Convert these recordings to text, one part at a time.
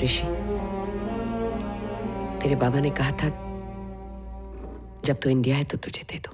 ऋषि, तेरे बाबा ने कहा था जब तू इंडिया है तो तुझे दे दो।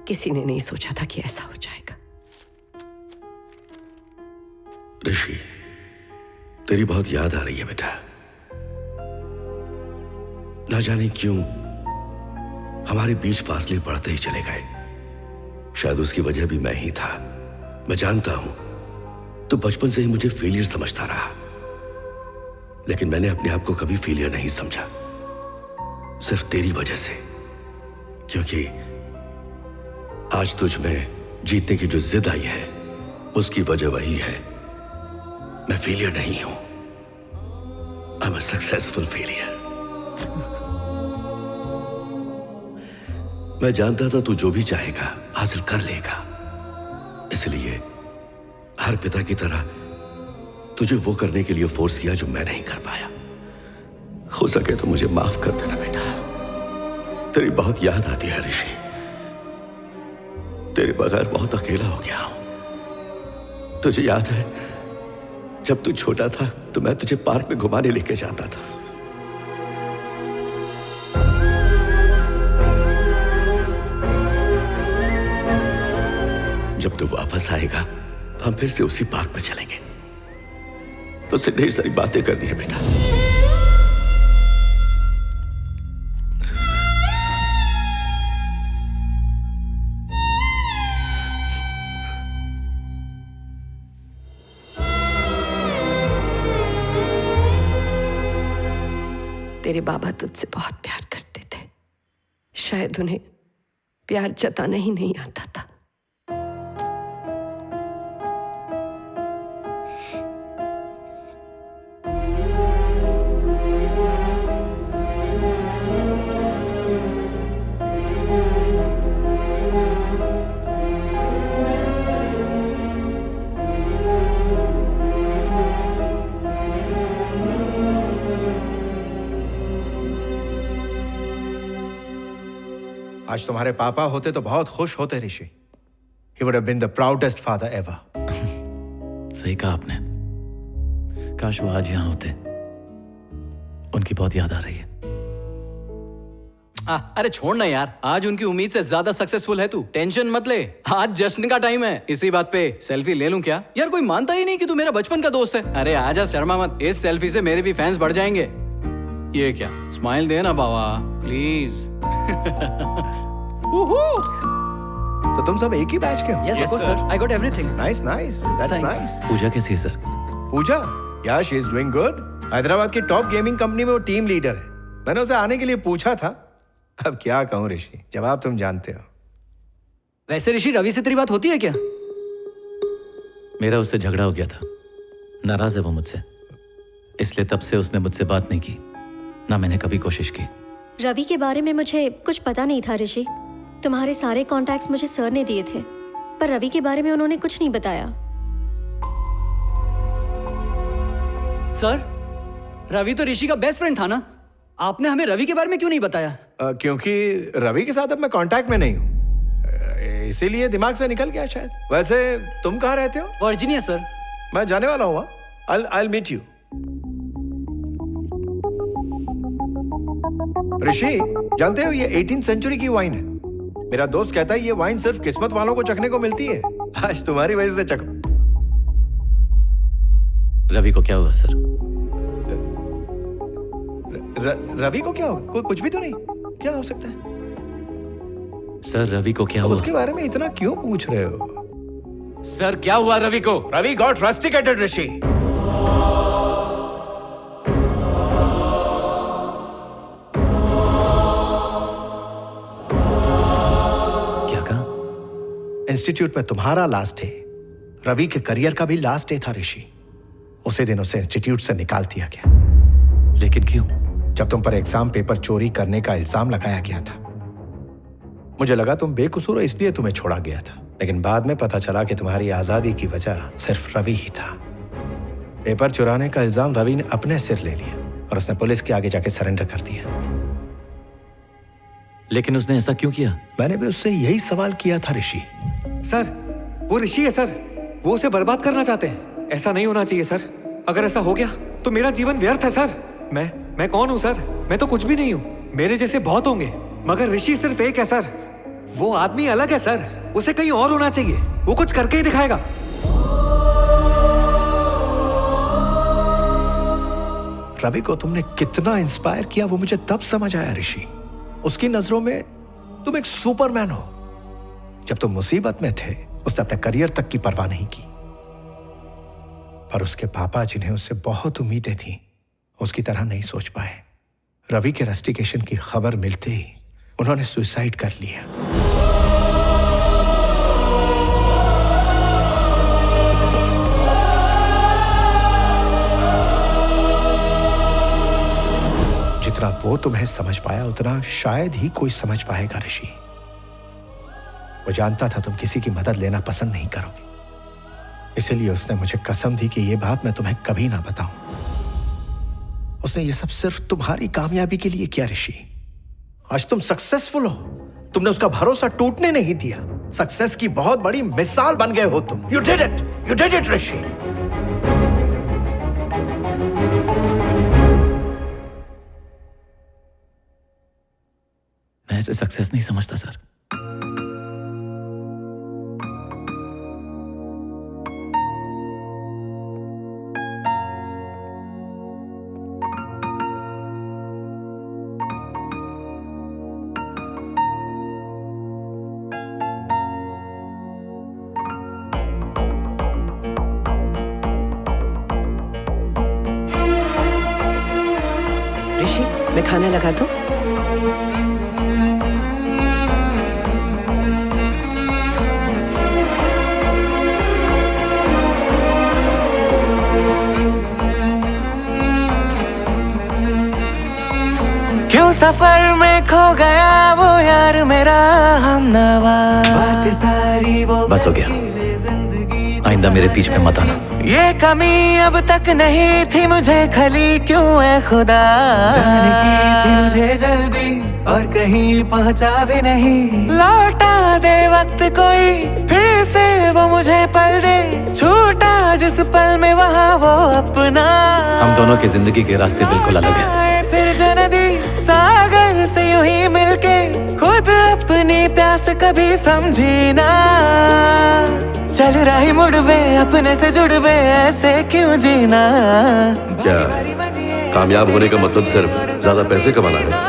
किसी ने नहीं सोचा था कि ऐसा हो जाएगा। ऋषि, तेरी बहुत याद आ रही है बेटा। ना जाने क्यों हमारे बीच फासले बढ़ते ही चले गए। शायद उसकी वजह भी मैं ही था, मैं जानता हूं। तो बचपन से ही मुझे फेलियर समझता रहा, लेकिन मैंने अपने आप को कभी फेलियर नहीं समझा, सिर्फ तेरी वजह से। क्योंकि आज तुझ में जीतने की जो जिद आई है उसकी वजह वही है। मैं फेलियर नहीं हूं, I am a successful failure. मैं जानता था तू जो भी चाहेगा हासिल कर लेगा, इसलिए हर पिता की तरह तुझे वो करने के लिए फोर्स किया जो मैं नहीं कर पाया। हो सके तो मुझे माफ कर देना बेटा। तेरी बहुत याद आती है ऋषि, तेरे बगैर बहुत अकेला हो गया हूं। तुझे याद है जब तू छोटा था तो मैं तुझे पार्क में घुमाने लेके जाता था। जब तू वापस आएगा हम फिर से उसी पार्क में चलेंगे। तो उससे ढेर सारी बातें करनी है बेटा। तेरे बाबा तुझसे बहुत प्यार करते थे, शायद उन्हें प्यार जताना ही नहीं आता था। आज तुम्हारे पापा होते तो बहुत खुश होते ऋषि। He would have been the proudest father ever. सही कहा आपने। काश वो आज यहाँ होते। उनकी बहुत याद आ रही है। अरे छोड़ ना यार, आज उनकी उम्मीद से ज्यादा सक्सेसफुल है तू, टेंशन मत ले। आज जश्न का टाइम है। इसी बात पे सेल्फी ले लूं क्या? यार कोई मानता ही नहीं कि तू मेरा बचपन का दोस्त है। अरे आजा, शर्मा मत। इस सेल्फी से मेरे भी फैंस बढ़ जाएंगे। ये क्या, स्माइल दे ना बाबा प्लीज। तो तुम सब एक ही बैच के हो? Yes, of course, sir. I got everything. Nice, nice. That's Thanks. nice. Pooja कैसी है sir? Pooja? Yeah, she is doing good. Hyderabad की टॉप गेमिंग कंपनी में वो टीम लीडर है। मैंने उसे आने के लिए पूछा था। अब क्या कहूँ ऋषि, जवाब तुम जानते हो। वैसे ऋषि, रवि से तेरी बात होती है क्या? मेरा उससे झगड़ा हो गया था। नाराज है वो मुझसे, इसलिए तब से उसने मुझसे बात नहीं की, ना मैंने कभी कोशिश की। रवि के बारे में मुझे कुछ पता नहीं था ऋषि। तुम्हारे सारे कॉन्टैक्ट्स मुझे सर ने दिए थे, पर रवि के बारे में उन्होंने कुछ नहीं बताया। सर, रवि तो ऋषि का बेस्ट फ्रेंड था ना? आपने हमें रवि के बारे में क्यों नहीं बताया? क्योंकि रवि के साथ अब मैं कांटेक्ट में नहीं हूँ, इसीलिए दिमाग से निकल गया शायद। वैसे तुम कहाँ रहते हो? Virginia sir. मैं जाने वाला हूँ। I'll meet you. ऋषि, जानते हो ये 18th सेंचुरी की वाइन है। मेरा दोस्त कहता है ये वाइन सिर्फ किस्मत वालों को चखने को मिलती है। आज तुम्हारी वजह से चखो। रवि को क्या हुआ सर? रवि को क्या होगा? कुछ भी तो नहीं। क्या हो सकता है? सर रवि को क्या हुआ? उसके बारे में इतना क्यों पूछ रहे हो? सर क्या हुआ रवि को? रवि गॉट रस्टिकेटेड ऋषि। क्या कहा? इंस्टीट्यूट में तुम्हारा लास्ट डे, रवि के करियर का भी लास्ट डे था ऋषि। उसी दिन उसे इंस्टीट्यूट से निकाल दिया गया। लेकिन क्यों? जब तुम पर एग्जाम पेपर चोरी करने का इल्जाम लगाया गया था, मुझे लगा तुम बेकसूर हो इसलिए तुम्हें छोड़ा गया था, लेकिन बाद में पता चला कि तुम्हारी आजादी की वजह सिर्फ रवि ही था। पेपर चुराने का इल्जाम रवि ने अपने सिर ले लिया और उसने पुलिस के आगे जाके सरेंडर कर दिया। लेकिन उसने ऐसा क्यों किया? मैंने भी उससे यही सवाल किया था ऋषि। सर, वो ऋषि है सर, वो उसे बर्बाद करना चाहते हैं। ऐसा नहीं होना चाहिए सर। अगर ऐसा हो गया तो मेरा जीवन व्यर्थ है सर। मैं कौन हूँ सर? मैं तो कुछ भी नहीं हूँ। मेरे जैसे बहुत होंगे, मगर ऋषि सिर्फ एक है सर। वो आदमी अलग है सर। उसे कहीं और होना चाहिए। वो कुछ करके ही दिखाएगा। रवि को तुमने कितना इंस्पायर किया वो मुझे तब समझ आया ऋषि। उसकी नजरों में तुम एक सुपरमैन हो। जब तुम मुसीबत में थे उसने अपने करियर तक की परवाह नहीं की, पर उसके पापा जिन्हें उससे बहुत उम्मीदें थी उसकी तरह नहीं सोच पाए। रवि के रस्टिकेशन की खबर मिलते ही उन्होंने सुसाइड कर लिया। जितना वो तुम्हें समझ पाया उतना शायद ही कोई समझ पाएगा ऋषि। वो जानता था तुम किसी की मदद लेना पसंद नहीं करोगे, इसलिए उसने मुझे कसम दी कि ये बात मैं तुम्हें कभी ना बताऊं। उसने ये सब सिर्फ तुम्हारी कामयाबी के लिए किया ऋषि। आज तुम सक्सेसफुल हो, तुमने उसका भरोसा टूटने नहीं दिया। सक्सेस की बहुत बड़ी मिसाल बन गए हो तुम। यू डिड इट ऋषि। मैं इसे सक्सेस नहीं समझता सर। ऋषि, मैं खाना लगा दूं? क्यों सफर में खो गया वो यार मेरा हमनवा। बातें सारी वो बस हो गया, आइंदा मेरे बीच में मत आना। ये कमी अब तक नहीं थी मुझे खली, क्यों है खुदा। जाने की थी मुझे जल्दी और कहीं पहुंचा भी नहीं। लौटा दे वक्त कोई, फिर से वो मुझे पल दे। छूटा जिस पल में वहाँ वो अपना। हम दोनों की जिंदगी के रास्ते बिल्कुल अलग हैं। फिर जो नदी सागर से यूं ही मिलके खुद अपनी प्यास कभी समझी ना। चल रही मुड़वे अपने से जुड़वे, ऐसे क्यों जीना। क्या कामयाब होने का मतलब सिर्फ ज्यादा पैसे कमाना है?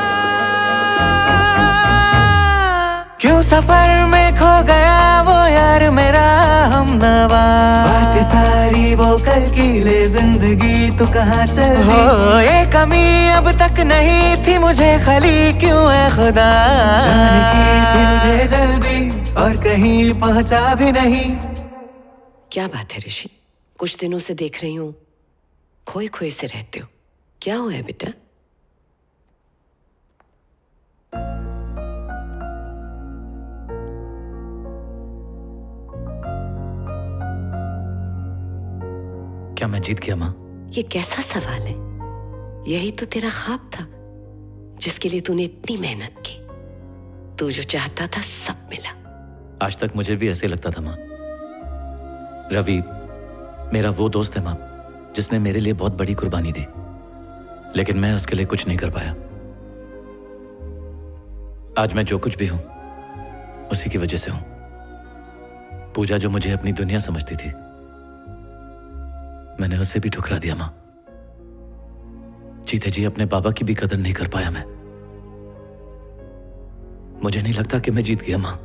क्यों सफर में खो गया वो यार मेरा हमनवा। बातें सारी वो कल की ले जिंदगी तू कहाँ चल हो। ये कमी अब तक नहीं थी मुझे खली, क्यों है खुदा। जाने की थी मुझे जल्दी और कहीं पहुंचा भी नहीं। क्या बात है ऋषि, कुछ दिनों से देख रही हूं खोए खोए से रहते हो। क्या हुआ है बेटा? क्या मैं जीत गया माँ? ये कैसा सवाल है? यही तो तेरा ख्वाब था जिसके लिए तूने इतनी मेहनत की। तू जो चाहता था सब मिला। आज तक मुझे भी ऐसे लगता था माँ। रवि मेरा वो दोस्त है माँ जिसने मेरे लिए बहुत बड़ी कुर्बानी दी, लेकिन मैं उसके लिए कुछ नहीं कर पाया। आज मैं जो कुछ भी हूं उसी की वजह से हूं। पूजा जो मुझे अपनी दुनिया समझती थी, मैंने उसे भी ठुकरा दिया माँ। जीते जी अपने बाबा की भी कदर नहीं कर पाया मैं। मुझे नहीं लगता कि मैं जीत गया माँ।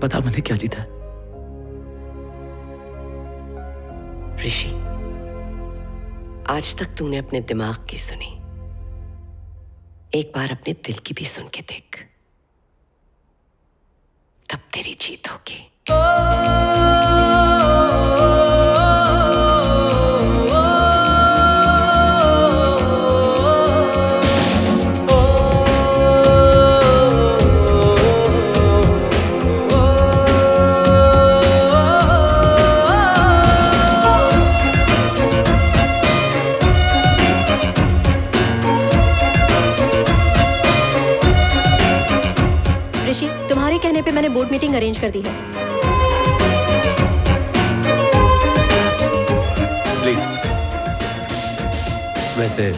पता मैंने क्या जीता है? ऋषि, आज तक तूने अपने दिमाग की सुनी, एक बार अपने दिल की भी सुन के देख, तब तेरी जीत होगी। ऋषि, तुम्हारे कहने पे मैंने बोर्ड मीटिंग अरेंज कर दी है। वैसे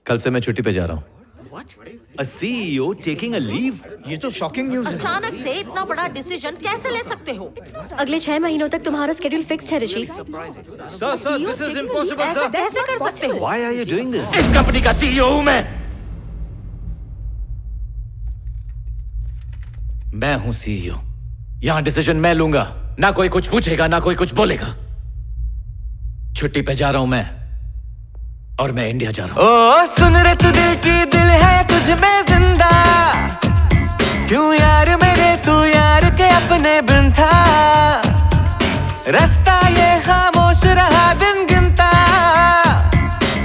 कल से मैं छुट्टी पे जा रहा हूँ। A CEO taking a leave? ये तो शॉकिंग न्यूज़ है। अचानक से इतना बड़ा डिसीजन कैसे ले सकते हो? अगले 6 महीनों तक तुम्हारा शेड्यूल फिक्स्ड है ऋषि। सर दिस इज इम्पॉसिबल ऐसे सर। कैसे कर सकते हो? Why are you doing this? इस कंपनी का सीईओ हूं मैं हूं सीईओ। यहां डिसीजन मैं लूंगा, ना कोई कुछ पूछेगा, ना कोई कुछ बोलेगा। छुट्टी पे जा रहा हूं मैं, और मैं इंडिया जा रहा हूं। ओ सुन रे तू दिल की दिल है तुझ में जिंदा, क्यों यार मेरे तू यार के अपने बिन था। रास्ता ये खामोश रहा दिन गिनता,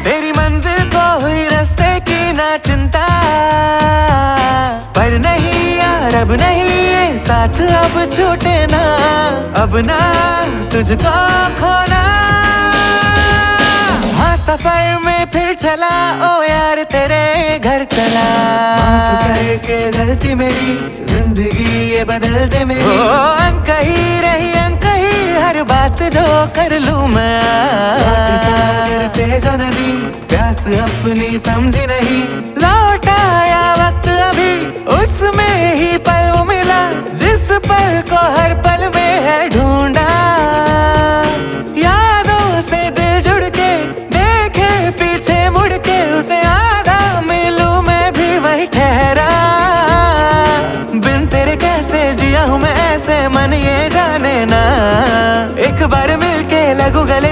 तेरी मंजिल को हुई रास्ते की ना चिंता। पर नहीं यार अब नहीं ये साथ अब छूटे ना, अब ना तुझको खोना। हाँ सफर में फिर चला ओ यार तेरे घर चला। माफ करके गलती मेरी जिंदगी ये बदल दे मेरी। ओ अनकही रही अनकही हर बात जो कर लूं मैं। सागर से जो नदी प्यास अपनी समझी नहीं, लौट आया वक्त अभी उसमें ही पल वो मिला, जिस पल को हर पल में है ढूंढा। यादों से दिल जुड़ के देखे पीछे मुड़ के, उसे आधा मिलूं मैं भी वही ठहरा। बिन तेरे कैसे जिया हूं मैं ऐसे मन ये जाने ना, एक बार मिलके लगू गले